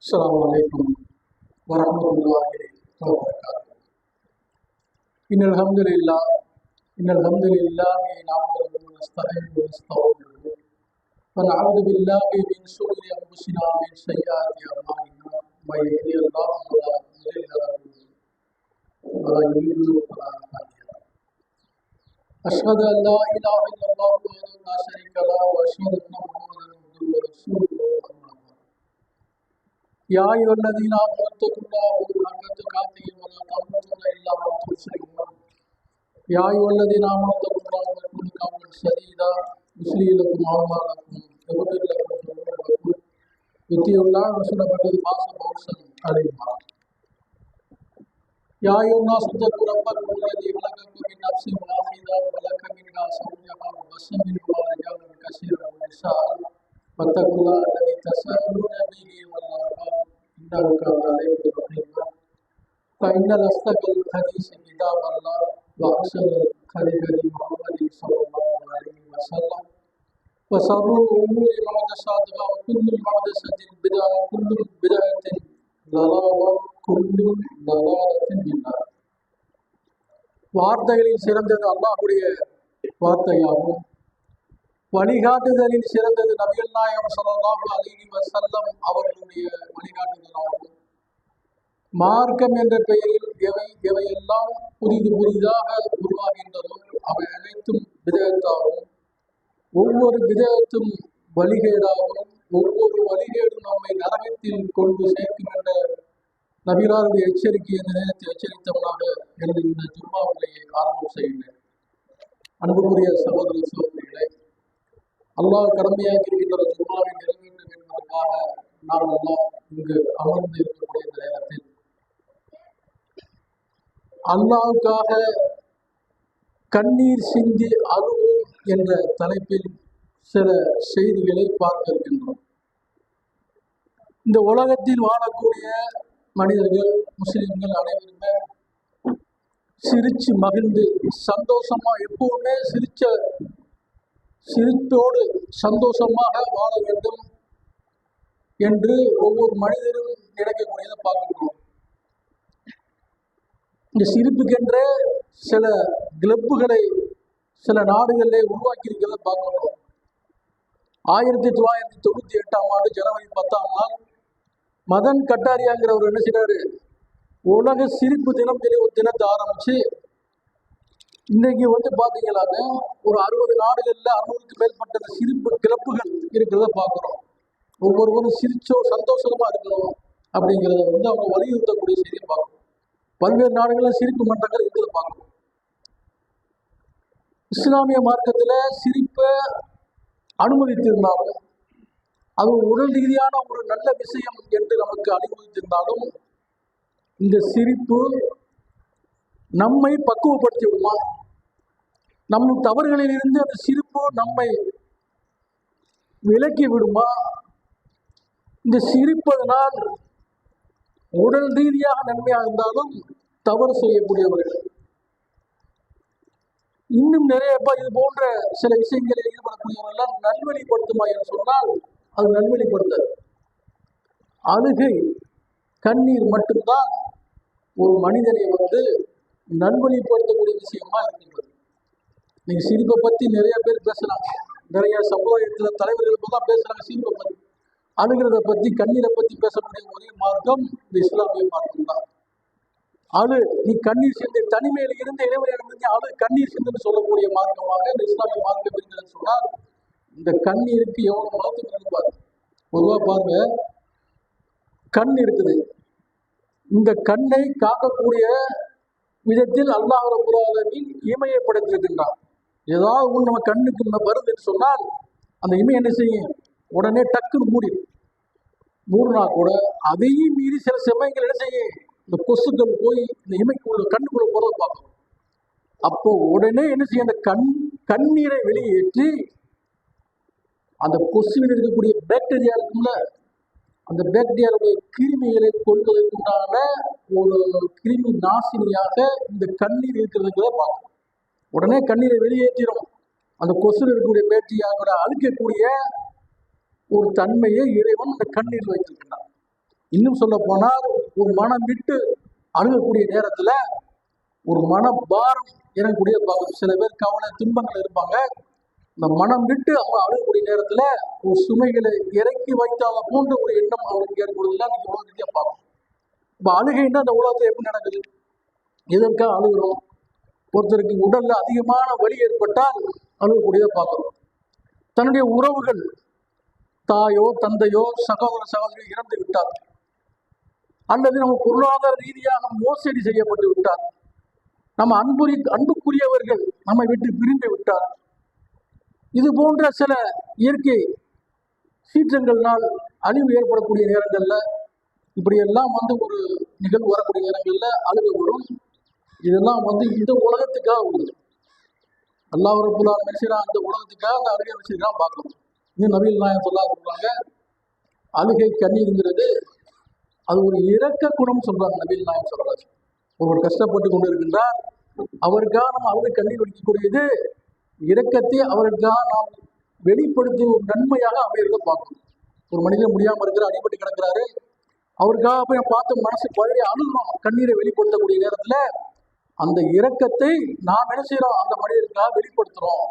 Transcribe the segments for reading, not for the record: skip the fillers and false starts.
السلام عليكم ورحمة الله وبركاته. إن الحمد لله نحمده ونستعينه ونستغفره ونعوذ بالله من شرور أنفسنا ومن سيئات أعمالنا من يهده الله فلا مضل له ومن يضلل فلا هادي له. أشهد أن لا إله إلا الله وحده لا شريك له وأشهد أن محمدا عبده ورسوله. يا أيها الذين آمنوا اتقوا الله حق تقاته ولا تموتن إلا وأنتم مسلمون. يا أيها الذين آمنوا اتقوا الله وقولوا قولا سديدا يصلح لكم أعمالكم ويغفر لكم ذنوبكم يطيعوا الله ورسوله فقد فاز فوزا عظيما. يا أيها الناس اتقوا ربكم الذي خلقكم من نفس واحدة وخلق منها زوجها وبث منهما رجالا كثيرا ونساء واتقوا الله الذي تساءلون به والأرحام إنه كان عليكم رقيبا. فإن أصدق الحديث كتاب الله وأحسن الحديث هدي محمد صلى الله عليه وسلم وشر الأمور محدثاتها وكل محدثة بدعة وكل بدعة ضلالة وكل ضلالة في النار. வார்த்தைகளில் சிறந்தது அல்லாஹ்வுடைய வார்த்தையாகும். வழிகாட்டுதலில் சிறந்தது நபிகள் நாயகம் ஸல்லல்லாஹு அலைஹி வஸல்லம் அவர்களுடைய வழிகாட்டுதலாகும். மார்க்கம் என்ற பெயரில் எவையெல்லாம் புதிதாக உருவாகின்றதோ அவை அனைத்தும் பிதஅத்தாகும். ஒவ்வொரு பிதஅத்தும் வழிகேடாகும். ஒவ்வொரு வழிகேடும் நம்மை நரகத்தில் கொண்டு சேர்க்கும் என்ற நபிகளாருடைய எச்சரிக்கை என்ற நேரத்தை எச்சரித்தவனாக எனது இந்த ஜும்மாவுடைய ஆரம்பம் செய்கிறேன். அன்புக்குரிய சகோதர சகோதரிகளை, அல்லாஹ் கடமையாக்கி இருக்கின்ற ஜும்மாவை நிறைவேற்றும் என்பதற்காக நாம் எல்லாம் இங்கு அமர்ந்து இருக்கக்கூடிய இந்த நேரத்தில் அல்லாஹ்வுக்காக கண்ணீர் சிந்தி அழுவோம் என்ற தலைப்பில் சில செய்திகளை பார்க்க இருக்கின்றோம். இந்த உலகத்தில் வாழக்கூடிய மனிதர்கள், முஸ்லிம்கள் அனைவருமே சிரிச்சு மகிழ்ந்து சந்தோஷமா எப்பவுமே சிரிப்போடு சந்தோஷமாக வாழ வேண்டும் என்று ஒவ்வொரு மனிதரும் நினைக்கக்கூடியதை பார்க்கிறோம். இந்த சிரிப்புக்கென்ற சில கிளப்புகளை சில நாடுகளிலே உருவாக்கி இருக்கிறத பார்க்கிறோம். 1998 ஜனவரி 10 மதன் கட்டாரியாங்கிறவர் என்ன செய்றாரு, உலக சிரிப்பு தினம் சொல்லி ஒரு தினத்தை ஆரம்பிச்சு இன்னைக்கு பாத்தீங்களாங்க ஒரு 60 நாடுகள்ல 600க்கு மேற்பட்ட அந்த சிரிப்பு கிளப்புகள் இருக்கிறத பார்க்குறோம். ஒவ்வொருவரும் சிரிச்சோ சந்தோஷமா இருக்கணும் அப்படிங்கிறத அவங்க வலியுறுத்தக்கூடிய செய்தியை பார்க்கணும். பல்வேறு நாடுகளில் சிரிப்பு மன்றங்கள் இருக்கிறத பார்க்கணும். இஸ்லாமிய மார்க்கத்துல சிரிப்பை அனுமதித்திருந்தாலும் அது உடல் ரீதியான ஒரு நல்ல விஷயம் என்று நமக்கு அனுமதித்திருந்தாலும் இந்த சிரிப்பு நம்மை பக்குவப்படுத்தி விடுமா? நம் தவறுகளில் இருந்து அந்த சிரிப்பு நம்மை விலக்கி விடுமா? இந்த சிரிப்பதனால் உடல் ரீதியாக நன்மையாக இருந்தாலும் தவறு செய்யக்கூடியவர்கள் இன்னும் நிறைய இது போன்ற சில விஷயங்களில் ஈடுபடக்கூடியவர்கள் நல்வழிப்படுத்துமா என்று சொன்னால் அது நல்வழிப்படுத்தாது. அழுகை கண்ணீர் மட்டும்தான் ஒரு மனிதனை நல்வழிப்படுத்தக்கூடிய விஷயமா இருக்கின்றது. நீங்க சிரிப்பை பத்தி நிறைய பேர் பேசுறாங்க, நிறைய சமுதாயத்துல தலைவர்கள் தான் பேசுறாங்க சிரிப்பை பத்தி. அழுகிறத பத்தி கண்ணீரை பத்தி பேசக்கூடிய ஒரே மார்க்கம் இந்த இஸ்லாமிய மார்க்கம் தான். அழு, நீ கண்ணீர் சிந்து, தனிமையில இருந்து இறைவனிடமிருந்து அழு கண்ணீர் சிந்துன்னு சொல்லக்கூடிய மார்க்கமாக இந்த இஸ்லாமிய மார்க்கம் இருக்கிறது சொன்னால் இந்த கண்ணீருக்கு எவ்வளவு மகத்துவம் இருப்பாரு. பொதுவா பாருங்க, கண் இருக்குது, இந்த கண்ணை காக்கக்கூடிய விதத்தில் அல்லாஹ் ரப்பல் ஆலமீன் இமையை படைத்திருக்கின்றான். ஏதாவது ஒன்று நம்ம கண்ணுக்கு வருது என்று சொன்னால் அந்த இமை என்ன செய்யும்? உடனே டக்குன்னு மூடினா கூட அதையும் மீறி சில சமயங்கள் என்ன செய்யும்? இந்த கொசுக்கள் போய் இந்த இமைக்குள்ள கண்ணுக்குள்ள போறத பார்க்கணும். அப்போ உடனே என்ன செய்யும்? அந்த கண்ணீரை வெளியேற்றி அந்த கொசுவில் இருக்கக்கூடிய பாக்டீரியா இருக்கும்ல, அந்த பாக்டீரியாவுடைய கிருமிகளை கொள்வதற்குண்டான ஒரு கிருமி நாசினியாக இந்த கண்ணீர் இருக்கிறதுங்கிறத பார்க்கணும். உடனே கண்ணீரை வெளியேற்றிடும். அந்த கொசுவில் இருக்கக்கூடிய பாக்டீரியாவோட அழிக்கக்கூடிய ஒரு தன்மையை இறைவன் அந்த கண்ணீர் வைத்திருக்கிறான். இன்னும் சொல்ல போனால் ஒரு மனம் விட்டு அழுகக்கூடிய நேரத்துல ஒரு மனபாரம் இறங்கக்கூடிய பார்க்கணும். சில பேர் கவலை துன்பங்கள் இருப்பாங்க, இந்த மனம் விட்டு அவங்க அழுகக்கூடிய நேரத்துல ஒரு சுமைகளை இறக்கி வைத்தாத போன்ற ஒரு எண்ணம் அவருக்கு ஏற்படுவதில்லை. நீங்க உலகத்தையே பார்க்கணும். இப்ப அழுகைன்னா அந்த உலகத்தை எப்படி நடக்குது? எதற்காக அழுகிறோம்? ஒருத்தருக்கு உடல்ல அதிகமான வலி ஏற்பட்டால் அழுகக்கூடியதை பார்க்கணும். தன்னுடைய உறவுகள், தாயோ தந்தையோ சகோதர சகோதரி இறந்து விட்டார், அல்லது நம்ம பொருளாதார ரீதியாக மோசடி செய்யப்பட்டு விட்டார், நம்ம அன்புக்குரியவர்கள் நம்மை விட்டு பிரிந்து விட்டார், இது போன்ற சில இயற்கை சீற்றங்கள்னால் அழிவு ஏற்படக்கூடிய நேரங்கள்ல இப்படியெல்லாம் ஒரு நிகழ்வு வரக்கூடிய நேரங்கள்ல அழுக வரும். இதெல்லாம் இந்த உலகத்துக்காக உள்ளது. அல்லாஹ் ரப்பல் ஆலமீன் நினைச்சிடா அந்த உலகத்துக்காக அந்த அழுகை வச்சுதான் பார்க்கணும். இன்னும் நபிகள் நாயகம் சொல்றாங்க, அழுகை கண்ணீருங்கிறது அது ஒரு இரக்க குணம் சொல்றாங்க. நபிகள் நாயகம் சொல்றாங்க, ஒருவர் கஷ்டப்பட்டு கொண்டு இருக்கின்றார், அவருக்காக நம்ம அழுகை கண்ணீர் வடிக்கக்கூடியது இரக்கத்தை அவருக்காக நாம் வெளிப்படுத்தும் ஒரு நன்மையாக அமைகிறத பார்க்கணும். ஒரு மனிதன் முடியாம இருக்கிற, அடிபட்டு கிடக்கிறாரு, அவருக்காக போய் பார்த்து மனசு பழைய அழுகணும். கண்ணீரை வெளிப்படுத்தக்கூடிய நேரத்துல அந்த இரக்கத்தை நாம் என்ன செய்யறோம்? அந்த மனிதருக்காக வெளிப்படுத்துறோம்.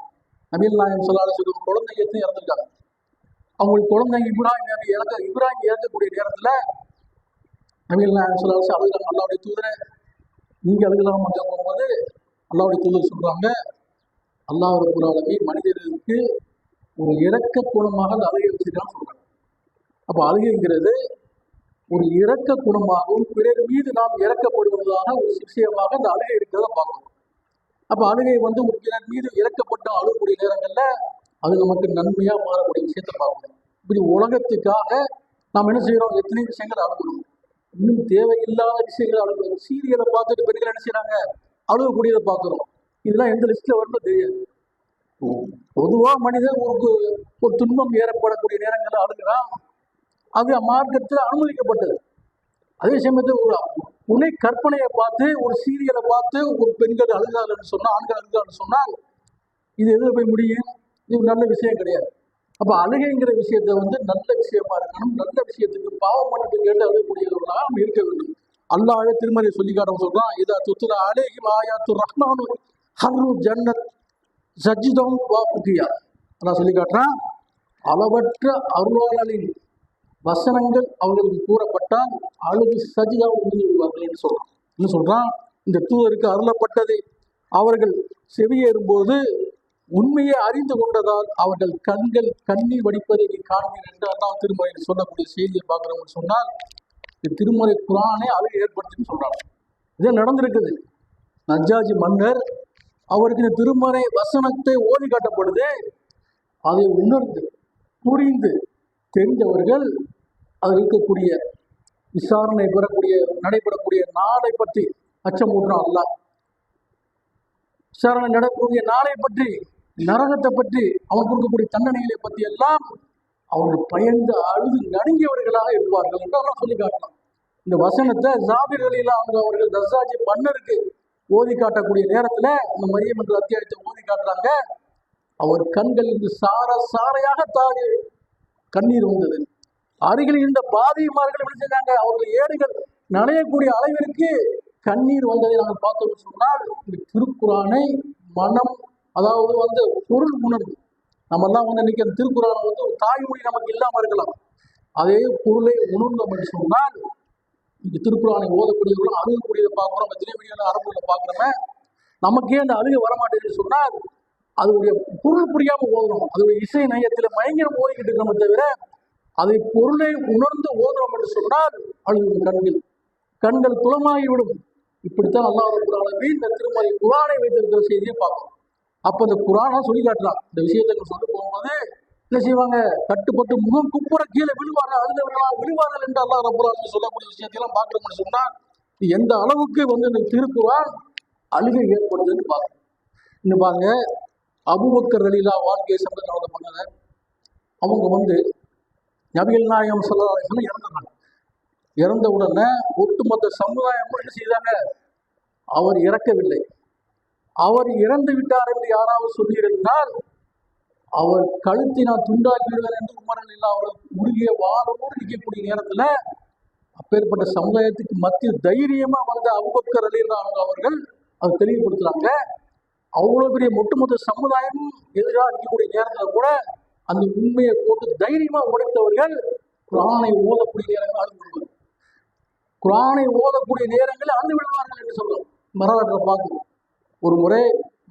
நபிகள் நாயகம் ஸல்லல்லாஹு அலைஹி வஸல்லம் குழந்தை எத்தனை இறந்துருக்காங்க. அவங்களுக்கு குழந்தை இப்ராஹிம் இறக்கக்கூடிய நேரத்துல நபிகள் நாயகம் ஸல்லல்லாஹு அலைஹி வஸல்லம் அழுகிறாங்க. அல்லாஹ்வுடைய தூதரை நீங்க அழுகலாம் அங்க போகும்போது அல்லாஹ்வுடைய தூதர் சொல்றாங்க, அல்லாஹ் ரப்பல் ஆலமீன் மனிதர்களுக்கு ஒரு இரக்க குணமாக அந்த அழுகை வச்சிருக்கான்னு சொல்றாங்க. அப்ப அழுகைங்கிறது ஒரு இரக்க குணமாகவும் பிறர் மீது நாம் இறக்கப்படுவதாக ஒரு விஷயமாக அந்த அழுகை இருக்கிறத பார்க்கணும். அப்ப அழுகை ஒரு பிறர் மீது இறக்கப்பட்ட அழுகக்கூடிய நேரங்கள்ல அது நமக்கு நன்மையா மாறக்கூடிய விஷயத்த பார்க்கணும். இப்படி உலகத்துக்காக நாம் என்ன செய்யறோம்? எத்தனை விஷயங்கள் அழுகணும், இன்னும் தேவையில்லாத விஷயங்கள் அழுகணும். சீரியலை பார்த்துட்டு பெண்கள் என்ன செய்யறாங்க? அழுகக்கூடியதை பார்க்கிறோம். இதெல்லாம் எந்த லிஸ்ட்ல வரணும் தெரியாது. பொதுவா மனிதன் ஒரு துன்பம் ஏற்படக்கூடிய நேரங்கள்ல அழுகிறான், அது மார்க்கத்தில் அனுமதிக்கப்பட்டது. அதே சமயத்தில் ஒரு புனை கற்பனையை பார்த்து ஒரு சீரியலை பார்த்து ஒரு பெண்கள் அழுகாதுன்னு சொன்னா, ஆண்கள் அழுகாதுன்னு சொன்னால் இது எதுல போய் முடியும்? இது நல்ல விஷயம் கிடையாது. அப்ப அழுகைங்கிற விஷயத்த நல்ல விஷயமா இருக்கணும். நல்ல விஷயத்துக்கு பாவம் பண்ணிட்டு கேட்டு அழுகக்கூடியவர்களாக நம்ம இருக்க வேண்டும். அல்லாஹ்வே திருமறை சொல்லிக்காரன் சொல்றான், இதா துத்லா அலைஹிம் ஆயாத்துர் ரஹ்மான் ஹர்ரு ஜன்னத் சஜ்ஜிதம் வா புகியா. அல்லாஹ் சொல்லி காட்டுறான், அளவற்ற அருளாளரின் வசனங்கள் அவர்களுக்கு கூறப்பட்டால் அழுது சஜிதா விழுந்து விடுவார்கள் என்று சொல்றான். என்ன சொல்றான், இந்த தூதருக்கு அருளப்பட்டதை அவர்கள் செவியேறும்போது உண்மையை அறிந்து கொண்டதால் அவர்கள் கண்கள் கண்ணீர் வடிப்பதை நீ காண்பீர் என்று அல்லாஹ் திருமறையில் சொல்லக்கூடிய செய்தியை பார்க்கிறோம்னு சொன்னால், இந்த திருமறை குரானே அழுகை ஏற்படுத்துன்னு சொல்றாங்க. இதே நடந்திருக்குது. நஜ்ஜாஜி மன்னர் அவருக்கு இந்த திருமறை வசனத்தை ஓதி காட்டப்படுது. அதை உணர்ந்து புரிந்து தெரிந்தவர்கள் அதில் இருக்கக்கூடிய விசாரணை பெறக்கூடிய நடைபெறக்கூடிய நாளை பற்றி அச்சமூட்டுறான் அல்லாஹ். விசாரணை நடக்கக்கூடிய நாளை பற்றி, நரகத்தை பற்றி, அவன் கொடுக்கக்கூடிய தண்டனைகளை பற்றி எல்லாம் அவர்கள் பயந்து அழுது நடுங்கியவர்களாக இருப்பார்கள் என்று எல்லாம் சொல்லி காட்டலாம். இந்த வசனத்தை ஜாபிர்களில் அவர்கள் நஜ்ஜாஜி மன்னருக்கு ஓதி காட்டக்கூடிய நேரத்துல இந்த மரியம் என்ற அத்தியாயத்தை ஓதி காட்டுறாங்க. அவர் கண்கள் இன்று சார சாரையாக தாவி கண்ணீர் வந்தது. அருகில் இருந்த பாதிமார்கள் என்ன செஞ்சாங்க, அவர்கள் ஏடுகள் நனையக்கூடிய அளவிற்கு கண்ணீர் வந்ததை நாங்கள் பார்த்தோம் சொன்னால், இந்த திருக்குறானை மனம், அதாவது பொருள் உணர்வு. நம்மெல்லாம் இன்னைக்கு அந்த திருக்குறானை ஒரு தாய்மொழி நமக்கு இல்லாமல் இருக்கலாம். அதே பொருளை உணர்ந்தோம் என்று சொன்னால், இந்த திருக்குறானை ஓதக்கூடியவர்களும் அழுகக்கூடியதை பார்க்குறோம். எத்தனை அரபுகளை பார்க்குறோமே, நமக்கே அந்த அழுகை வரமாட்டேங்குன்னு சொன்னால் அதனுடைய பொருள் புரியாமல் ஓதுறோம். அதனுடைய இசை நயத்தில் மயங்கரம் ஓதிக்கிட்டு இருக்கிறோமே தவிர அதை பொருளை உணர்ந்து ஓதுறோம் என்று சொன்னால் அழுகும் கண்கள் துளமாகிவிடும். இப்படித்தான் அல்லாஹ் ரப்பல் ஆலமீன் இந்த திருமறை குரானை வைத்திருக்கிற செய்தியை பார்க்கணும். அப்போ இந்த குரானை சொல்லி காட்டுறான். இந்த விஷயத்தை சொல்லி போகும்போது என்ன செய்வாங்க, கட்டுப்பட்டு முகம் குப்புற கீழே விழுவார்கள், விழுவார்கள் என்று அல்லாஹ் ரப்பல் ஆலமீன் சொல்லக்கூடிய விஷயத்தையெல்லாம் பார்க்கணும்னு சொன்னால் எந்த அளவுக்கு இந்த திருக்குரான் அழுகை ஏற்படுதுன்னு பார்க்கணும். இன்னும் பாருங்க, அபூபக்கர் ரலியல்லாஹு வாழ்க்கையை சம்பந்தம் பண்ணாங்க. அவங்க நபிகள் நாயகம் ஸல்லல்லாஹு அலைஹி வஸல்லம் இறந்தாங்க. இறந்த உடனே ஒட்டுமொத்த சமுதாயமும் என்ன செய்தாங்க, அவர் இறக்கவில்லை, அவர் இறந்து விட்டார் என்று யாராவது சொல்லியிருந்தால் அவர் கழுத்தினால் துண்டாக்கி விடுவார் என்று உமர் ரலியல்லாஹு அவர்கள் உருகிய வாளோடு நிற்கக்கூடிய நேரத்துல அப்பேற்பட்ட சமுதாயத்துக்கு மத்தியில் தைரியமா அபூபக்கர் ரலியல்லாஹு அவர்கள் அதை தெளிவுபடுத்துறாங்க. அவ்வளவு பெரிய ஒட்டுமொத்த சமுதாயமும் எதிராக நிற்கக்கூடிய நேரத்துல கூட அந்த உண்மையை போட்டு தைரியமா உடைத்தவர்கள் குரானை ஓதக்கூடிய நேரங்கள் அழுது விடுவார்கள். குரானை ஓதக்கூடிய நேரங்களில் அழுது விடுவார்கள் என்று சொல்றோம். வரலாற்றில் பார்க்கணும். ஒரு முறை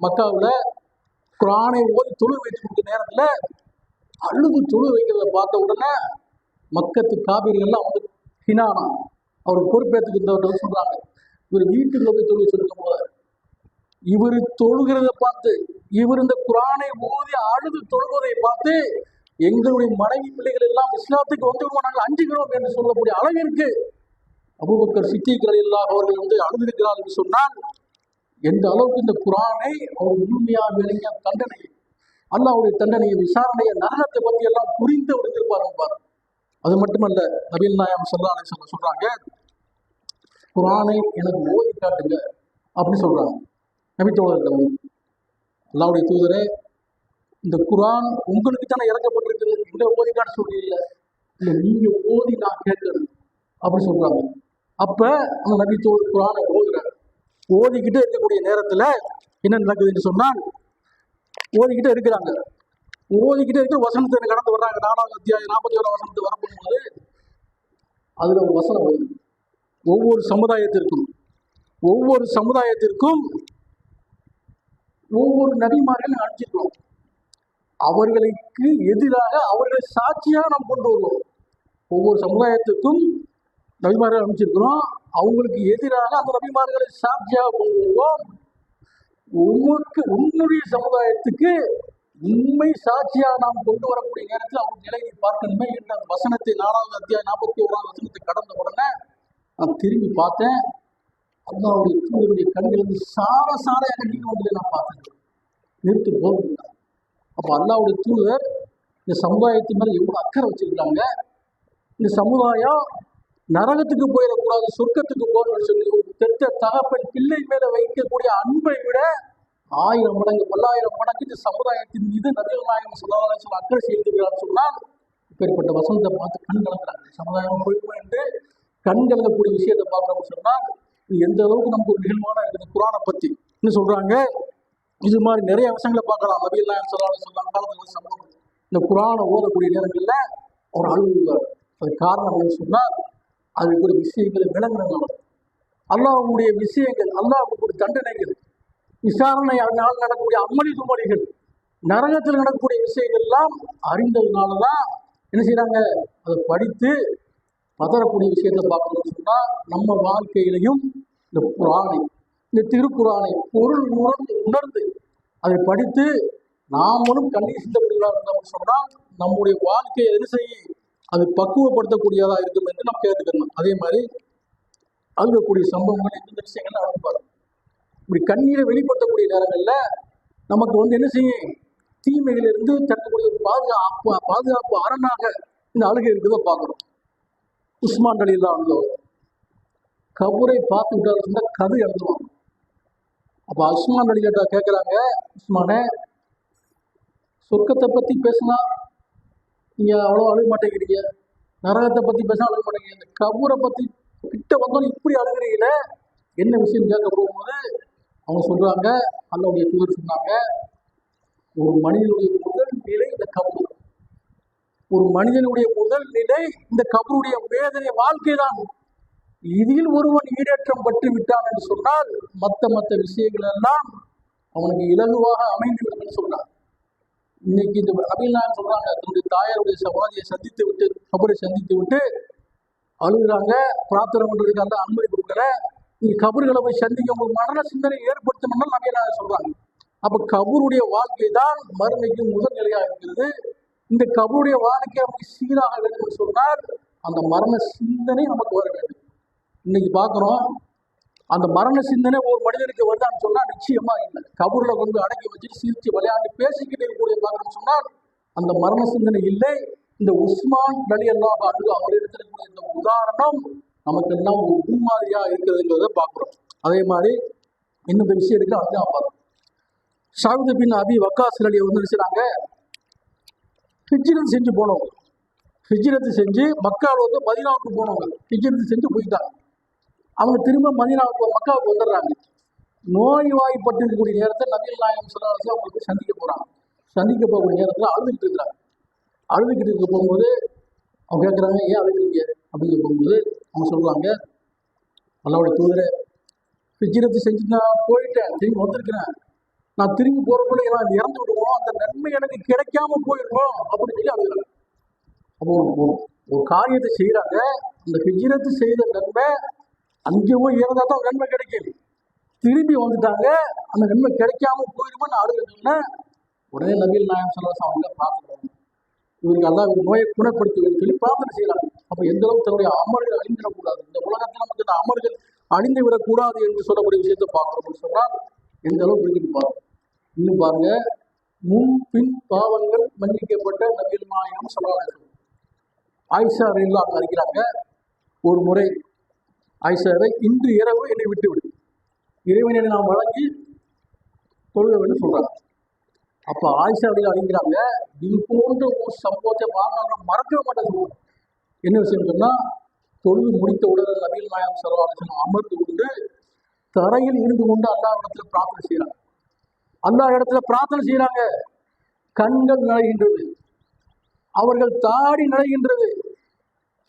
மக்காவில் குரானை ஓதி தொழு வைக்கக்கூடிய நேரத்துல அழுது தொழு வைக்கிறத பார்த்த உடனே மக்கத்து காபீர்கள்லாம் ஹினானா அவர் பொறுப்பேற்றுக்கின்றவர்கள் சொல்றாங்க, இவர் வீட்டுக்குள்ள போய் தொழுகை சொல்லிக்கும் போது இவர் தொழுகிறத பார்த்து, இவர் இந்த குரானை ஓதி அழுது தொழுவதை பார்த்து எங்களுடைய மனைவி பிள்ளைகள் எல்லாம் இஸ்லாத்துக்கு வந்துவிடுவோம், நாங்கள் அஞ்சுகிறோம் என்று சொல்லக்கூடிய அளவிற்கு அபூபக்கர் சித்திக் ரலியல்லாஹு அவர்கள் அழுதிருக்கிறார் என்று சொன்னால், எந்த அளவுக்கு இந்த குரானை அவர் உண்மையாக விளங்கிய தண்டனையை, அல்லாஹ்வுடைய தண்டனையை, விசாரணையை, நரகத்தை பற்றி எல்லாம் புரிந்து அவர் இருந்திருப்பார். அது மட்டுமல்ல, நபிகள் நாயகம் ஸல்லல்லாஹு அலைஹி வஸல்லம் சொல்றாங்க, குரானை எனக்கு ஓதி காட்டுங்க அப்படின்னு சொல்றாங்க. நபித்தோழர்கள், அல்லாஹ்வுடைய தூதரே, இந்த குரான் உங்களுக்கு தானே இறக்கப்பட்டிருக்குது, எங்களை ஓதி காட்ட சொல்லி இல்லை, நீங்க ஓதி நான் கேட்கறது அப்படி சொல்றாங்க. அப்ப அந்த நபித்தோழர் குரானை ஓதுறாரு. ஓதிக்கிட்டே இருக்கக்கூடிய நேரத்துல என்ன நடக்குதுன்னு சொன்னால், ஓதிக்கிட்டே இருக்கிறாங்க. ஓதிக்கிட்டே இருக்கிற வசனத்தை கடந்து வர்றாங்க. 4வது அத்தியாயம் 41 வசனத்தை வரப்போகும்போது அதுல ஒரு வசனம் வருது. ஒவ்வொரு சமுதாயத்திற்கும் ஒவ்வொரு நபிமார்கள் அனுப்பிச்சிருக்கிறோம். அவர்களுக்கு எதிராக அவர்களை சாட்சியாக நாம் கொண்டு வருவோம். ஒவ்வொரு சமுதாயத்துக்கும் நபிமார்கள் அனுப்பிச்சிருக்கிறோம். அவங்களுக்கு எதிராக அந்த நபிமார்களை சாட்சியாக கொண்டு வருவோம். உன்னுடைய சமுதாயத்துக்கு உண்மை சாட்சியாக நாம் கொண்டு வரக்கூடிய நேரத்தில் அவங்க நிலையை பார்க்கணுமே என்ற அந்த வசனத்தை 4வது அத்தியாயம் 41வது வசனத்தை கடந்த உடனே நான் திரும்பி பார்த்தேன். அல்லாஹ்வுடைய தூதருடைய கண்கள் சாரையாக நீங்க வந்து நான் பார்த்தேன். நிறுத்து போகுது. அப்போ அல்லாஹ்வுடைய தூதர் இந்த சமுதாயத்தின் மேலே எவ்வளவு அக்கறை வச்சிருக்காங்க. இந்த சமுதாயம் நரகத்துக்கு போயிடக்கூடாது, சொர்க்கத்துக்கு போகணும்னு சொல்லி ஒரு பெற்ற தகப்பன் பிள்ளை மேல வைக்கக்கூடிய அன்பை விட 1000 மடங்கு 1000 மடங்கு இந்த சமுதாயத்தின் மீது நபிகள் நாயகம் ஸல்லல்லாஹு அலைஹி வஸல்லம் அக்கறை செலுத்துகிறார் சொன்னால், இப்பேற்பட்ட வசனத்தை பார்த்து கண் கலங்குறாங்க. சமுதாயம் போயிடுவோம் என்று கண் கலங்கக்கூடிய விஷயத்தை பார்க்கணும்னு சொன்னால் இது எந்த அளவுக்கு நமக்கு ஒரு நிகழ்வான இருக்குது. குரானை பத்தி இன்னும் சொல்றாங்க, இது மாதிரி நிறைய விஷயங்களை பார்க்கலாம். நபிகள் நாயகம் ஸல்லல்லாஹு அலைஹி வஸல்லம் காலத்துல சம்பவம். இந்த குரானை ஓதக்கூடிய நேரங்கள்ல அவர் அழுகுவார். அது காரணம் என்னன்னு சொன்னால் அதுக்கு ஒரு விஷயங்களை விளங்குறதுனால. அல்லாஹ்வுடைய விஷயங்கள், அல்லாஹ்வுடைய தண்டனைகள், விசாரணை அதனால் நடக்கக்கூடிய அமளி துமளிகள், நரகத்தில் நடக்கக்கூடிய விஷயங்கள் எல்லாம் அறிந்ததுனாலதான் என்ன செய்யறாங்க, அதை படித்து பதறக்கூடிய விஷயத்தை பார்க்கணும்னு சொன்னா நம்ம வாழ்க்கையிலையும் இந்த குர்ஆனை, இந்த திருக்குர்ஆனை பொருள் உணர்ந்து அதை படித்து நாமளும் கண்ணீர் சிந்தப்படுகிறா இருந்தோம்னு சொன்னால் நம்முடைய வாழ்க்கையை என்ன செய்யும், அது பக்குவப்படுத்தக்கூடியதா இருக்கும் என்று நாம் கேட்டுக்கணும். அதே மாதிரி அழுகக்கூடிய சம்பவங்கள் எந்த விஷயங்கள் அழுப்பாரு. இப்படி கண்ணீரை வெளிப்படுத்தக்கூடிய நேரங்கள்ல நமக்கு என்ன செய்யும், தீமைகளிலிருந்து தடுக்கக்கூடிய ஒரு பாதுகாப்பு அரணாக இந்த அழுகை இருக்கிறத பார்க்கிறோம். உஸ்மான் ரலியல்லாஹு அன்ஹு கபரை பார்த்து விட்டாருன்னா கதை எழுதுவாங்க. அப்ப உஸ்மான் ரலியல்லாஹு கேட்கிறாங்க, உஸ்மானே, சொர்க்கத்தை பத்தி பேசினா நீங்க அவ்வளோ அழுக மாட்டேங்கிறீங்க, நரகத்தை பத்தி பேசினா அழுக மாட்டேங்கிறீங்க, இந்த கபரை பத்தி கிட்ட வந்தோம் இப்படி அழுகிறீங்களே, என்ன விஷயம் கேட்க போகும்போது அவங்க சொல்றாங்க, அல்லாஹ்வுடைய தூதர் சொன்னாங்க, ஒரு மனிதனுடைய முதல் நிலை இந்த கபர், ஒரு மனிதனுடைய முதல் நிலை இந்த கபருடைய வேதனை வாழ்க்கை தான். இதில் ஒருவன் ஈடேற்றம் பட்டு விட்டான் என்று சொன்னால் மற்ற விஷயங்கள் எல்லாம் அவனுக்கு இலகுவாக அமைந்துவிடும் என்று சொல்றான். இன்னைக்கு இந்த நபிகள் சொல்றாங்க, தன்னுடைய தாயாருடைய சமாதியை சந்தித்து விட்டு, கபரை சந்தித்து விட்டு அழுகுறாங்க, பிரார்த்தனை பண்றதுக்கு அந்த அனுமதி கொடுக்கல, நீங்க கபர்களை போய் சந்திக்க உங்களுக்கு மரண சிந்தனை ஏற்படுத்தணும்னு நபிகள் சொல்றாங்க. அப்ப கபருடைய வாழ்க்கை தான் மறுமைக்கு முதல் நிலையாக இருக்கிறது. இந்த கபருடைய வாழ்க்கை நமக்கு சீராக வேண்டும் சொன்னால் அந்த மரண சிந்தனை நமக்கு வர வேண்டும். இன்னைக்கு பார்க்கிறோம், அந்த மரண சிந்தனை ஒரு மனிதனுக்கு வருதான்னு சொன்னா நிச்சயமா இல்லை. கபூர்ல கொண்டு அடக்கி வச்சுட்டு சிரிச்சு விளையாண்டு பேசிக்கிட்டு இருக்கக்கூடிய பார்க்கணும்னு சொன்னால் அந்த மரண சிந்தனை இல்லை. இந்த உஸ்மான் ரலியல்லாஹு அன்ஹு அவரிடத்தில் இருக்கக்கூடிய இந்த உதாரணம் நமக்கு எல்லாம் ஒரு முன்மாதிரியா இருக்கிறதுங்கிறத பார்க்கிறோம். அதே மாதிரி இன்னொரு விஷயம் இருக்கு, அதுதான் பார்க்கிறோம். ஷாஹித் பின் அபி வக்காஸ் ரலியல்லாஹு அன்ஹு செய்றாங்க, ஹிஜ்ரத் செஞ்சு போனவங்க, ஹிஜ்ரத் செஞ்சு மக்காவில் மதீனாவுக்கு போனவங்க, ஹிஜ்ரத் செஞ்சு போயிட்டாங்க. அவங்க திரும்ப மதீனாவுக்கு மக்காவுக்கு வந்துடுறாங்க. நோய்வாய்ப்பட்டு இருக்கக்கூடிய நேரத்தில் நபிகள் நாயகம் ஸல்லல்லாஹு அலைஹி வஸல்லம் அவங்களுக்கு சந்திக்க போறாங்க. சந்திக்க போகக்கூடிய நேரத்தில் அழுதுகிட்டு இருக்கிறாங்க. அழுதுகிட்டு இருக்க போகும்போது அவங்க கேட்குறாங்க, ஏன் அழுகிறீங்க அப்படின்னு போகும்போது அவங்க சொல்றாங்க, அல்லாஹ்வுடைய தூதரே, ஹிஜ்ரத் செஞ்சு நான் போயிட்டேன், திரும்பி வந்திருக்கிறேன், நான் திரும்பி போறக்குள்ள நான் இறந்து விடுவோம், அந்த நன்மை எனக்கு கிடைக்காம போயிருக்கோம் அப்படின்னு சொல்லி அழுகிறாங்க. அப்போ ஒரு காரியத்தை செய்யறாங்க, அந்த ஹிஜ்ரத் செய்த நன்மை அங்கே போய் இறந்தா தான் நன்மை கிடைக்கும், திரும்பி வந்துட்டாங்க அந்த நன்மை கிடைக்காம போயிருமோன்னு அழுகுறதுன்னா உடனே நபிகள் நாயகம் ஸல்லல்லாஹு அலைஹி வஸல்லம் பிரார்த்தனை, இவருக்கு அல்லாஹ் ஒரு நோயை குணப்படுத்தி சொல்லி பிரார்த்தனை செய்யறாங்க. அப்ப எந்த அளவுக்கு தன்னுடைய அமல்கள் அழிந்துவிடக்கூடாது, இந்த உலகத்தில் நமக்கு இந்த அமல்கள் அழிந்து விடக்கூடாது என்று சொல்லக்கூடிய விஷயத்தை பார்க்கணும்னு சொன்னால் எந்த அளவுக்கு இருக்குது பாருங்க. இன்னும் பாருங்க, முன் பின் பாவங்கள் மன்னிக்கப்பட்ட நபிகள் நாயகம் ஸல்லல்லாஹு அலைஹி வஸல்லம் ஆயிஷா ரலியல்லாஹு அறிக்கிறாங்க, ஒரு முறை ஆயிஷாவை, இன்று இரவு என்னை விட்டு விடு, இறைவனை நாம் வழங்கி தொழுக வேண்டும் சொல்றாங்க. அப்ப ஆயிஷா அறிகிறாங்க, இது போன்ற ஒரு சம்பவத்தை வாழ்நாள் மறக்கவே மாட்டேன் சொல்லுவோம். என்ன விஷயம் சொன்னா, தொழுது முடித்த உடனே நபிகள் நாயகம் ஸல்லல்லாஹு அலைஹி வஸல்லம் அமர்ந்து கொண்டு தரையில் இருந்து கொண்டு அல்லாஹ் இடத்துல பிரார்த்தனை செய்யறாங்க. அல்லாஹ் இடத்துல பிரார்த்தனை செய்யறாங்க, கண்கள் நனைகின்றது, அவர்கள் தாடி நனைகின்றது,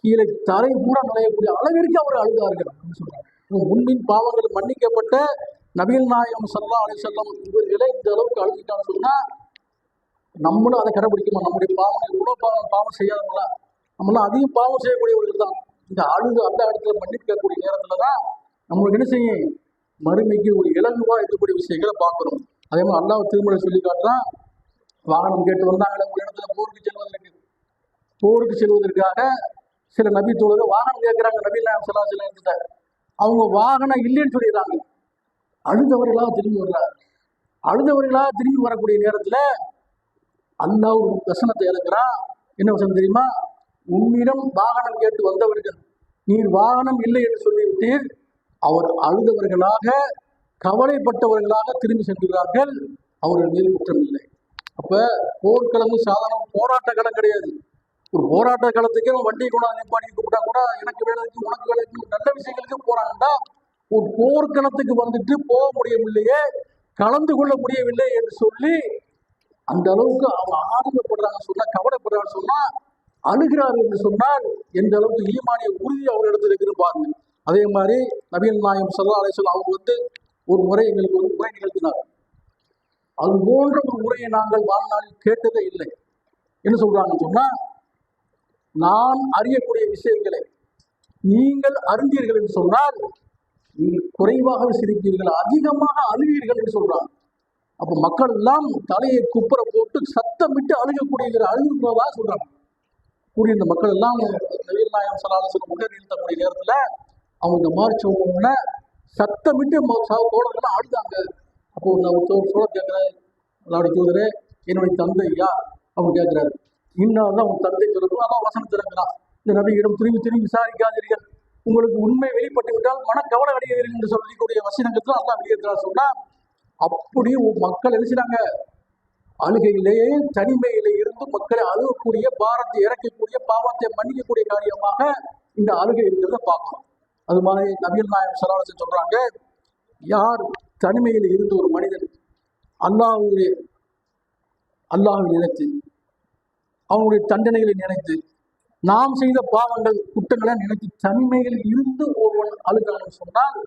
கீழே தரை கூட நனையக்கூடிய அளவிற்கு அவர் அழுதார்கள் அப்படின்னு சொல்றாங்க. முன்பின் பாவங்கள் மன்னிக்கப்பட்ட நபிகள் நாயகம் ஸல்லல்லாஹு அலைஹி வஸல்லம் இவர்களை இந்த அளவுக்கு அழுதிட்டான்னு சொன்னா நம்மளும் அதை கடைபிடிக்குமா? நம்முடைய பாவங்கள் எவ்வளவு பாவம் செய்யாதவங்களா, நம்மளாம் அதிகம் பாவம் செய்யக்கூடியவர்கள் தான். இந்த அழுது அந்த இடத்துல மன்னிக்கக்கூடிய நேரத்துலதான் நம்மளுக்கு என்ன செய்யும், மறுமைக்கு ஒரு இலகுவா இருக்கக்கூடிய விஷயங்களை பார்க்கிறோம். அதே மாதிரி அல்லாஹ் திருமணம் சொல்லி காட்டுறான், வாகனம் கேட்டு வந்தாங்களே ஒரு இடத்துல போருக்கு செல்வதற்காக சில நபி தோழர்கள் வாகனம் கேட்கிறாங்க, நபிகள் நாயகம் ஸல்லல்லாஹு அலைஹி வஸல்லம் அவங்க வாகனம் இல்லைன்னு சொல்லிடுறாங்க. அழுதவர்களாக திரும்பி வர்றாங்க. அழுதவர்களாக திரும்பி வரக்கூடிய நேரத்துல அல்லாஹ் ஒரு வசனத்தை இறக்குறான். என்ன வசனம் தெரியுமா? உன்னிடம் வாகனம் கேட்டு வந்தவர்கள் நீர் வாகனம் இல்லை என்று சொல்லிவிட்டீர், அவர் அழுதவர்களாக கவலைப்பட்டவர்களாக திரும்பி சென்றுகிறார்கள், அவர்கள் மீது குற்றம் இல்லை. அப்ப போர்க்களம் சாதாரண போராட்ட களம் கிடையாது. ஒரு போராட்ட காலத்துக்கே வண்டியை கொண்டாந்து நிப்பாடி கூப்பிட்டா கூட எனக்கு வேலை இருக்கு உனக்கு வேலை இருக்கு நல்ல விஷயங்களுக்கு போறாங்கன்னா, ஒரு போர்க்களத்துக்கு வந்துட்டு போக முடியவில்லையே, கலந்து கொள்ள முடியவில்லை என்று சொல்லி அந்த அளவுக்கு அவங்க ஆதங்கப்படுறாங்க சொன்னா, கவலைப்படுறான்னு சொன்னா, அழுகிறார் என்று சொன்னால் எந்த அளவுக்கு ஈமானிய உறுதி அவர் இடத்துல இருக்குன்னு பாருங்க. அதே மாதிரி நபிகள் நாயகம் ஸல்லல்லாஹு அலைஹி வஸல்லம் அவங்க ஒரு முறை எங்களுக்கு ஒரு உரை நிகழ்த்தினார். அது போன்ற ஒரு உரையை நாங்கள் வாழ்நாளில் கேட்டதே இல்லை. என்ன சொல்றாங்கன்னு சொன்னா, நான் அறியக்கூடிய விஷயங்களை நீங்கள் அறிந்தீர்கள் என்று சொன்னால் நீங்கள் குறைவாக சிரிப்பீர்கள், அதிகமாக அழுவீர்கள் என்று சொல்றாங்க. அப்ப மக்கள் எல்லாம் தலையை குப்புற போட்டு சத்தமிட்டு அழுகிறதா சொல்றாங்க. கூடிய இந்த மக்கள் எல்லாம் நபிகள் நாயகம் ஸல்லல்லாஹு அலைஹி வஸல்லம் உடனே நிறுத்தக்கூடிய நேரத்துல அவங்க இந்த மாதிரி சொன்னோம்னா சத்தமிட்டு தோழர்கள் அழுதாங்க. அப்போ ஒரு சோழ கேட்கிறாரு, அல்லாஹ்வுடைய தூதரே, என்னுடைய தந்தை யார் அப்படின்னு கேட்கிறாரு. இன்னும் அவங்க தந்தை சொல்லுவோம், அதான் வசனம் திறக்கிறான், இந்த நபியிடம் திரும்பி திரும்பி விசாரிக்காதீர்கள், உங்களுக்கு உண்மை வெளிப்பட்டு விட்டால் மனக்கவலை அடைவீர்கள் என்று சொல்லக்கூடிய வசனங்கள் அல்லாஹ் வெளியேற்றார் சொன்னா, அப்படியே மக்கள் எழுச்சினாங்க. அழுகையிலேயே தனிமையிலே இருந்து மக்களை அழுகக்கூடிய, பாரத்தை இறக்கக்கூடிய, பாவத்தை மன்னிக்கக்கூடிய காரியமாக இந்த அழுகை இருக்கிறத பார்க்கணும். அது மாதிரி நபிகள் நாயகம் ஸல்லல்லாஹு அலைஹி வஸல்லம் சொல்றாங்க, யார் தனிமையில் இருந்து ஒரு மனிதன் அல்லாஹ்வை நினைத்து அவனுடைய தண்டனைகளை நினைத்து நாம் செய்த பாவங்கள் குற்றங்களை நினைத்து தனிமையில் இருந்து ஒருவன் அழுகிறான்னு சொன்னால்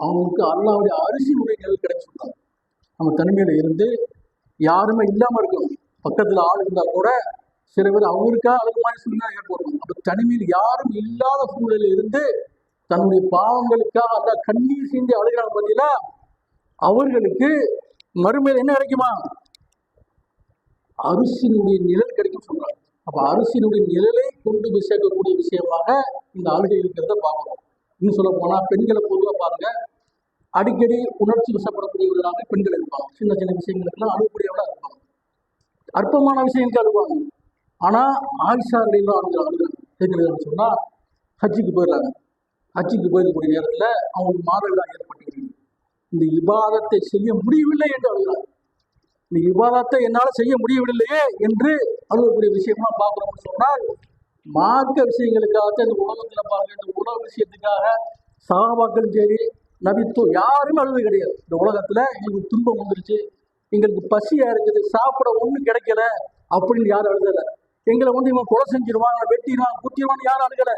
அவனுக்கு அல்லாஹ்வுடைய அரிசியினுடைய நிழல் கிடைக்கும் சொன்னாங்க. நம்ம தனிமையில இருந்து யாருமே இல்லாம இருக்கணும், பக்கத்துல ஆள் இருந்தா கூட சில பேர் அவருக்காக அழுகு மாதிரி சூழ்நிலை ஏற்படும். அப்ப தனிமையில் யாரும் இல்லாத சூழ்நிலையில இருந்து தன்னுடைய பாவங்களுக்காக அல்லாஹ் கண்ணீர் சிந்தி அழுகிறாங்க பார்த்தீங்களா, அவர்களுக்கு மறுமையில் என்ன கிடைக்குமா? அரிசியினுடைய நிழல் கிடைக்கும் சொல்றாங்க. அப்ப அரிசியினுடைய நிழலை கொண்டு போய் சேர்க்கக்கூடிய விஷயமாக இந்த அழுகை இருக்கிறத பார்க்கணும். இன்னும் சொல்ல போனா பெண்களை பொதுவாக பாருங்க, அடிக்கடி உணர்ச்சி வசப்படக்கூடியவர்களாக பெண்கள் இருப்பாங்க. சின்ன சின்ன விஷயங்களுக்கெல்லாம் அழுகக்கூடியவர்களா இருப்பாங்க, அற்பமான விஷயங்களுக்கு அழுவாங்க. ஆனா ஆயிஷா ரலியல்லாஹு அழுகிறாங்க சொன்னா, ஹஜ்ஜுக்கு போயிடுறாங்க. ஹஜ்ஜுக்கு போயிருக்கக்கூடிய நேரத்துல அவங்களுக்கு மாதவிடாய் ஏற்பட்டு இந்த இபாதத்தை செய்ய முடியவில்லை என்று அழுகிறாங்க. இந்த இபாதத்தை என்னால செய்ய முடியவில்லையே என்று அழுகக்கூடிய விஷயமா பார்க்கிறோம்னு சொன்னால், மார்க்க விஷயங்களுக்காக இந்த உலகத்துல பாருங்க, இந்த உலக விஷயத்துக்காக சஹாபாக்களும் சரி யாரும் அழுது கிடையாது. இந்த உலகத்துல எங்களுக்கு துன்பம் வந்துருச்சு, எங்களுக்கு பசியா இருக்குது, சாப்பிட ஒண்ணும் கிடைக்கல அப்படின்னு யாரும் அழுதல. எங்களை இவன் கொலை செஞ்சிருவான், வெட்டிடுவான், குத்திடுவான்னு யாரும் அழுகல.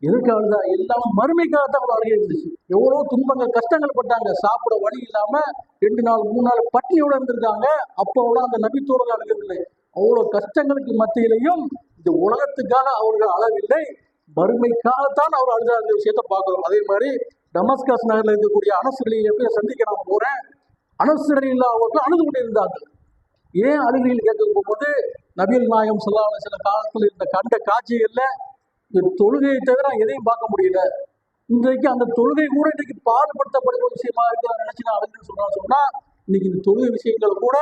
எதுக்கு அழுதா? எல்லாம் மறுமைக்காகத்தான் அவங்க அழுகை இருந்துச்சு. எவ்வளவு துன்பங்கள் கஷ்டங்கள் பட்டாங்க, சாப்பிட வழி இல்லாம 2 நாள் 3 நாள் பட்டினியோட இருந்திருக்காங்க. அப்போலாம் அந்த நபித்தோடு அழுகவில்லை. அவ்வளவு கஷ்டங்களுக்கு மத்தியிலையும் இந்த உலகத்துக்காக அவர்கள் அழவில்லை, மறுமைக்காகத்தான் அவர் அழுத விஷயத்த பார்க்கிறோம். அதே மாதிரி டமஸ்கஸ் நகர்ல இருக்கக்கூடிய அனஸ் ரலியல்லாஹு சந்திக்க நான் போறேன். அனஸ் ரலியல்லாஹு அவர்கள் அழுது கொண்டே இருந்தார்கள். ஏன் அழுகையில் கேட்க போகும்போது, நபிகள் நாயகம் ஸல்லல்லாஹு அலைஹி வஸல்லம் காலத்தில் இருந்த கண்ட காட்சிகள்ல இந்த தொழுகையை தவிர எதையும் பார்க்க முடியல. இன்றைக்கு அந்த தொழுகை கூட இன்றைக்கு பாடுபடுத்தப்படுகிற விஷயமா இருக்கு நினைச்சு நான் அழுதுன்னு சொன்னா, இன்னைக்கு இந்த தொழுகை விஷயங்கள் கூட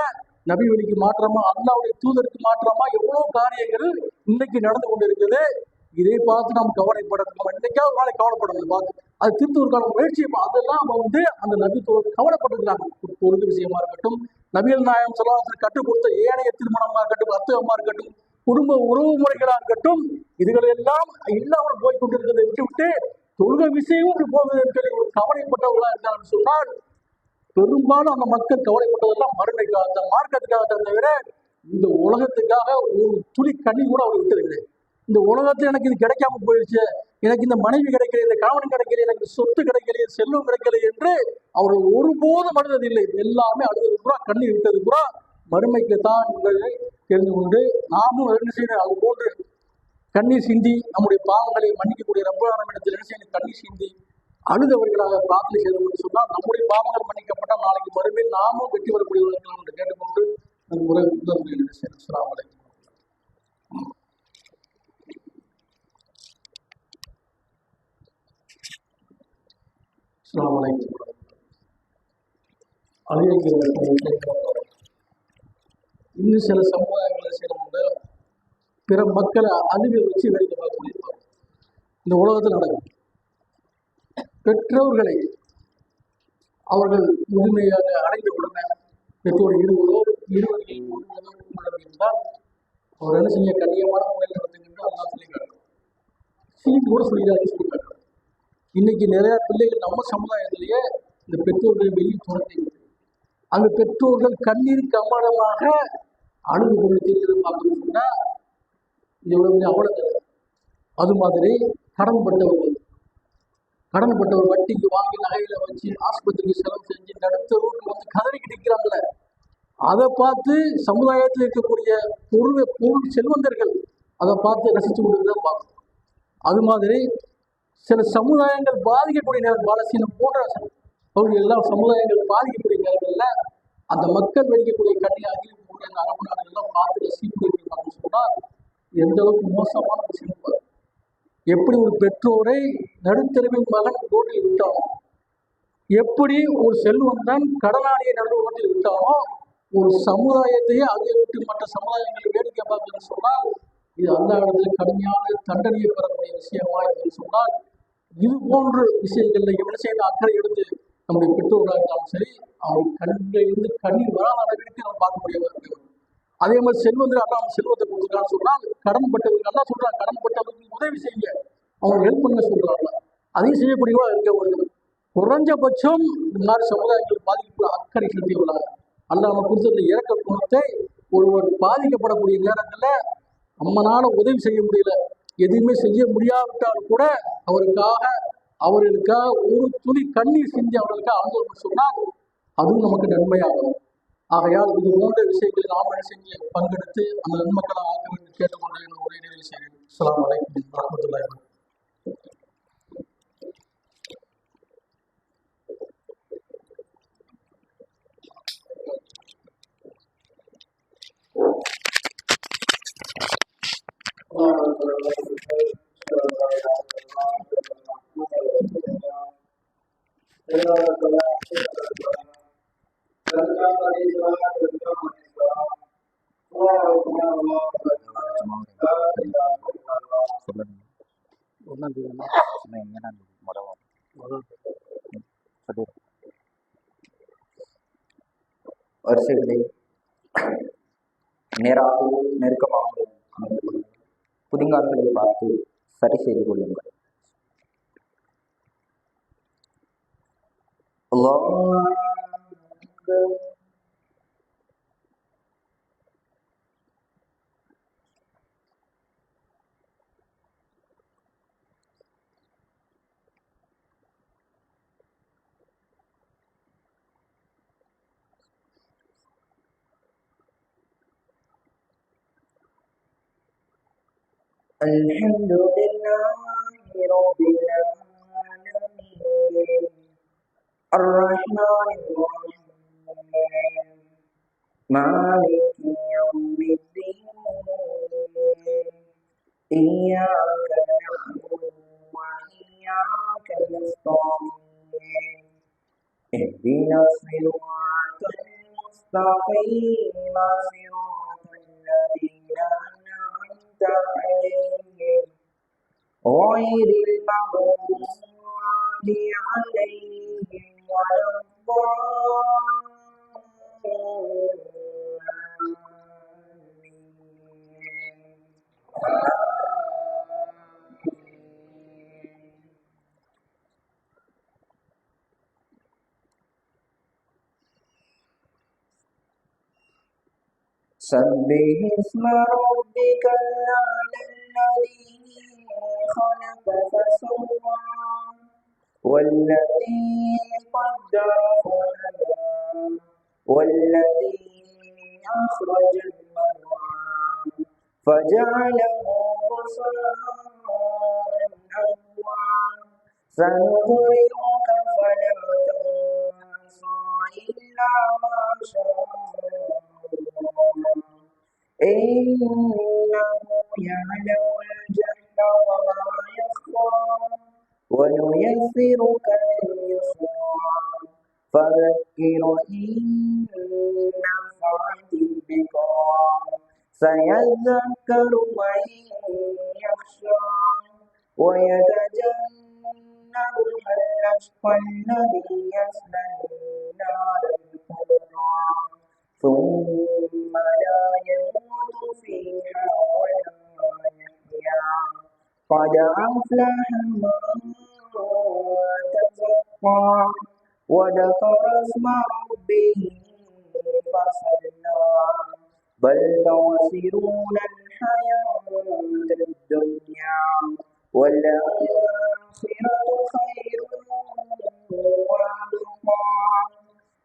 நபி வழிக்கு மாற்றமா, அல்லாஹ்வுடைய தூதருக்கு மாற்றமா எவ்வளவு காரியங்கள் இன்னைக்கு நடந்து கொண்டு இருக்குது. இதை பார்த்து நாம் கவலைப்படணும். நம்ம இன்னைக்காவது நாளை கவலைப்படணும். பார்த்து அது திருத்துவதற்கான முயற்சியை அதெல்லாம் அந்த நபி தோழர் கவலைப்பட்டிருக்கிறாங்க. தொழுகை விஷயமா இருக்கட்டும், நபிகள் நாயகம் ஸல்லல்லாஹு அலைஹி வஸல்லம் கற்றுக் கொடுத்த ஏனைய திருமணமா இருக்கட்டும், அர்த்தகமா இருக்கட்டும், குடும்ப உறவு முறைகளா இருக்கட்டும், இதுகள் எல்லாம் இல்லாமல் போய் கொண்டிருக்கிறதை விட்டு தொழுகை விஷயமும் இப்படி போகுது ஒரு கவலைப்பட்டவர்களா இருக்காங்கன்னு சொன்னால், பெரும்பாலும் அந்த மக்கள் கவலைப்பட்டதெல்லாம் மறுமைக்காக, மார்க்கத்துக்காக தவிர இந்த உலகத்துக்காக ஒரு துளி கண்ணீர் கூட அவர் விட்டு. இந்த உலகத்துல எனக்கு இது கிடைக்காம போயிடுச்சு, எனக்கு இந்த மனைவி கிடைக்கல, இந்த கணவன் கிடைக்கல, எனக்கு சொத்து கிடைக்கல, செல்வம் கிடைக்கல என்று அவர்கள் ஒருபோதும் அழுததில்லை. எல்லாமே அழுதது பூரா, கண்ணீர் விட்டது பூரா மறுமைக்கு தான் என்பதை தெரிந்து கொண்டு நாமும் என்ன செய்யணும், அது போன்று கண்ணீர் சிந்தி நம்முடைய பாவங்களை மன்னிக்கக்கூடிய ரப்பல் ஆலமீனிடத்தில் என்ன செய்யணும், கண்ணீர் சிந்தி அழுதவர்களாக பிரார்த்தனை செய்து சொன்னால் நம்முடைய பாவங்கள் மன்னிக்கப்பட்டால் நாளைக்கு மறுமையில் நாமும் வெற்றி வரக்கூடியவர்கள் என்று கேட்டுக்கொண்டு அந்த முறை அஸ்ஸலாமு அலைக்கும். அஸ்ஸலாமு அலைக்கும். இன்னும் சில சமுதாயங்களை செய்யணும்னா பிற மக்களை அழிவை வச்சு வேடிக்கை பார்க்க முடியும். இந்த உலகத்தில் நடக்கும். பெற்றோர்களை அவர்கள் முழுமையாக அடைந்த உடனே பெற்றோர் இருவரோ இருந்தால் அவர் என்ன செய்ய கண்ணியமான முறையில் நடத்துகின்ற அல்லாஹ் சொல்லி காட்டுறார். சீன் கூட சொல்லி. இன்னைக்கு நிறைய பிள்ளைகள் நம்ம சமுதாயத்திலேயே இந்த பெற்றோர்கள் வெளியே துரத்தி அந்த பெற்றோர்கள் கண்ணீர் கமலமாக அழுது கொண்டு பார்க்கணும்னா இது அவ்வளவு. அது மாதிரி கடன் பட்டவர்கள் கடன்பட்டவர் வட்டிக்கு வாங்கி நகையில வச்சு ஆஸ்பத்திரிக்கு செலவு செஞ்சு நடுத்த ரோட்டில் வந்து கதறிக்கு நிற்கிறாங்களே, அதை பார்த்து சமுதாயத்தில் இருக்கக்கூடிய பொருள் செல்வந்தர்கள் அதை பார்த்து ரசித்து கொண்டுதான் பார்க்கணும். அது மாதிரி சில சமுதாயங்கள் பாதிக்கக்கூடிய நேரம் பாலஸ்தீனம் போன்ற பகுதிகள் எல்லாம் சமுதாயங்கள் பாதிக்கக்கூடிய நேரங்கள்ல அந்த மக்கள் வெடிக்கக்கூடிய கண்ணீர் அதிகம் போன்ற அந்த அரபு நாடுகள்லாம் பார்த்து ரசிக்கக்கூடிய சொன்னால் எந்த அளவுக்கு மோசமான விஷயம். எப்படி ஒரு பெற்றோரை நடுத்தெருவின் மகன் ரோட்டில் விட்டானோ, எப்படி ஒரு செல்வம் தான் கடனாளியை நடு ரோட்டில் விட்டானோ, ஒரு சமுதாயத்தையே அதை விட்டு மற்ற சமுதாயங்களை வேடிக்கை பார்க்கணும்னு சொன்னால் இது அந்த இடத்துல கடுமையான தண்டனையை பெறக்கூடிய விஷயமா என்று சொன்னால், இது போன்ற விஷயங்கள்ல எவ்வளவு செய்த அக்கறை எடுத்து நம்முடைய பெற்றோர்களாக இருந்தாலும் சரி, அவங்க கண்ணிலிருந்து கண்ணீர் வராத அளவிற்கு நம்ம பார்க்க முடியாது. அதே மாதிரி செல்வந்தர் அல்லாம செல்வத்தை கொடுத்துருக்கான்னு சொன்னால் கடன்பட்டவர்கள் நல்லா சொல்றாங்க, கடன்பட்டவர்களுக்கு உதவி செய்யுங்க, அவங்க ஹெல்ப் பண்ண சொல்றாங்க, அதையும் செய்யக்கூடியவா இருக்கவர்கள் குறைஞ்சபட்சம் இந்த மாதிரி சமுதாயங்கள் பாதிக்கக்கூடிய அக்கறை செலுத்தியுள்ளாங்க. அல்லாம கொடுத்த இறக்க குணத்தை ஒருவர் பாதிக்கப்படக்கூடிய நேரத்துல நம்மளால உதவி செய்ய முடியல, எதுவுமே செய்ய முடியாவிட்டால் கூட அவர்களுக்காக ஒரு துளி கண்ணீர் செஞ்சு அவர்களுக்காக ஆந்தோலனம் சொன்னால் அதுவும் நமக்கு நன்மையாகும். ஆகையால் இது போன்ற விஷயங்களில் நாம் செஞ்சு பங்கெடுத்து அந்த நன்மக்களாக ஆக்க வேண்டும் கேட்டுக்கொண்டு உரை நிறைவு செய்கிறேன். அஸ்ஸலாமு அலைக்கும் வரஹ்மத்துல்லாஹி வபரகாத்துஹு. வரிசைகளை நேராக நெருக்கமாக அமைத்துக் கொள்ளுங்கள். புதிங்கால்களை பார்த்து சரி செய்து கொள்ளுங்கள். Alhamdulillahi Rabbil Alamin Ar-Rahmanir Rahim Maliki Yawmiddin Iyyaka na'budu wa iyyaka nasta'in Ihdinas siratal mustaqim siratal ladzina an'amta 'alaihim ghairil maghdubi 'alaihim سبح اسم ربك الأعلى الذي خلق فسوى والذي قدر فهدى والذي أخرج المرعى فجعله غثاء أحوى سنقرئك فلا تنسى إلا ما شاء الله إنه يعلم الجهل وما يخفى ونيسرك لليسرى فذكر إن نفعت الذكرى سيذكر من يخشى ويتجنبها الأشقى الذي يصلى النار الكبرى ثم لا يموت فيها ولا يحيا قد أفلح من تزكى وذكر اسم ربه فصلى بل تؤثرون الحياة الدنيا والآخرة خير وأبقى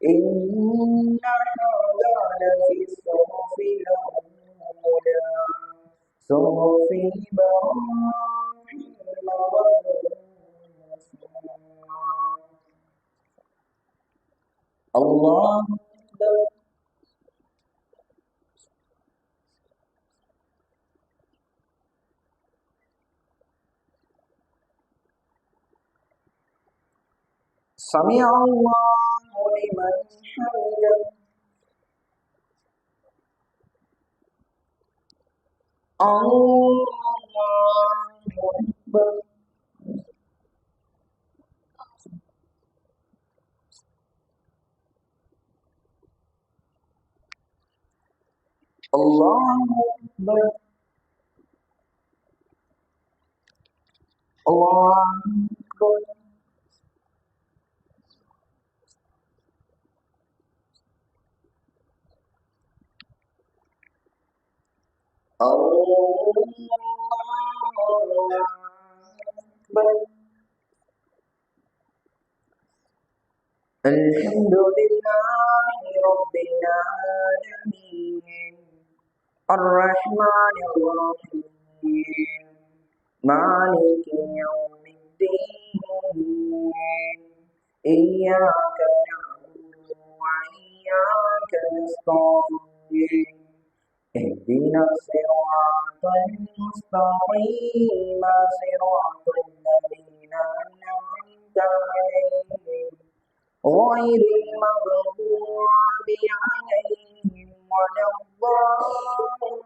إن هذا لفي الصحف الأولى صحف إبراهيم وموسى. الله أكبر. سمع الله لمن حمده. الله أكبر. الله أكبر. الله أكبر. الله أكبر. الحمد لله رب العالمين الرحمن الرحيم مالك يوم الدين إياك نعبد وإياك نستعين اهدنا الصراط المستقيم صراط الذين أنعمت عليهم غير المغضوب عليهم ولا الضالين.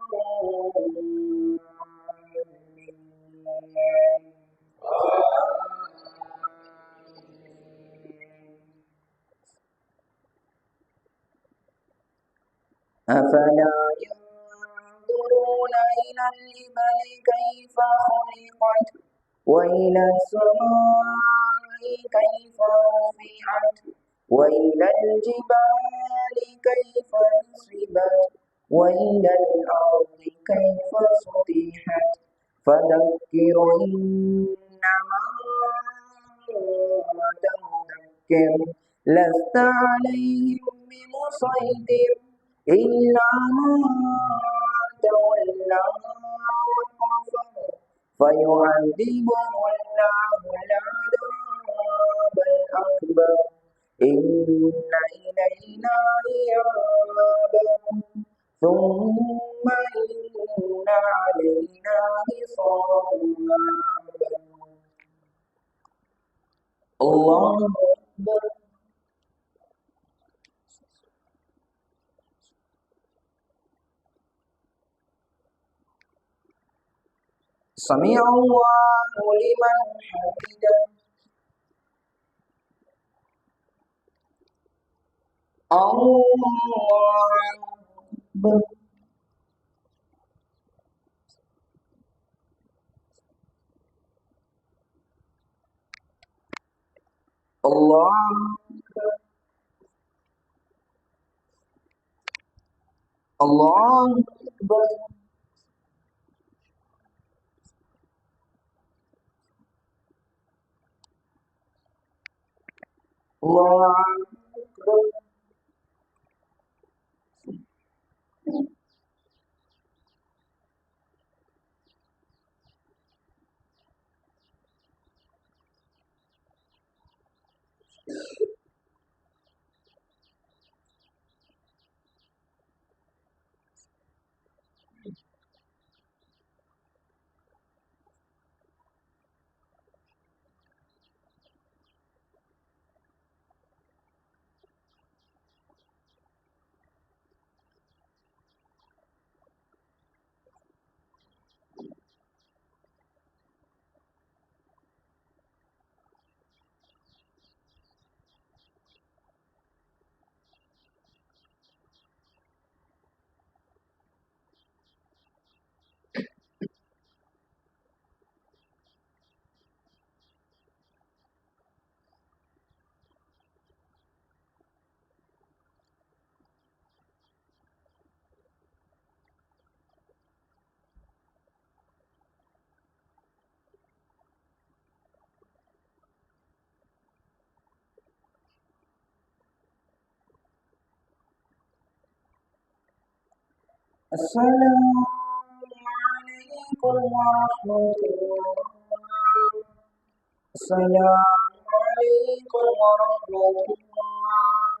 أفلا ينظرون إلى الإبل كيف خلقت وإلى السماء كيف رفعت وإلى الجبال كيف نصبت وإلى الأرض كيف سطحت فذكر إنما تذكر لست عليهم بمسيطر إلا من تولى وكفر فيعذبه الله العذاب الأكبر إن إلينا إيابهم ثم إن علينا حسابهم. الله أكبر. سمع الله لمن حمده. الله أكبر. الله أكبر. الله أكبر. الله أكبر. السلام عليكم ورحمة الله. السلام عليكم ورحمة الله.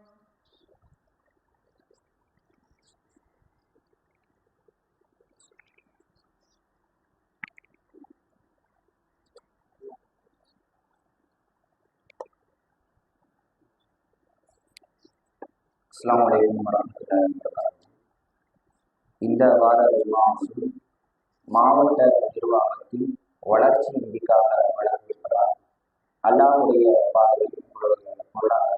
அஸ்ஸலாமு அலைக்கும் வரஹ்மத்துல்லாஹி வபரகாத்துஹு. இந்த வார மாதம் மாவட்ட நிர்வாகத்தில் வளர்ச்சி நிதிக்காக வழங்கியிருப்பதால் அல்லாஹ்வுடைய பாதையில் உங்களுடைய பொருளாதார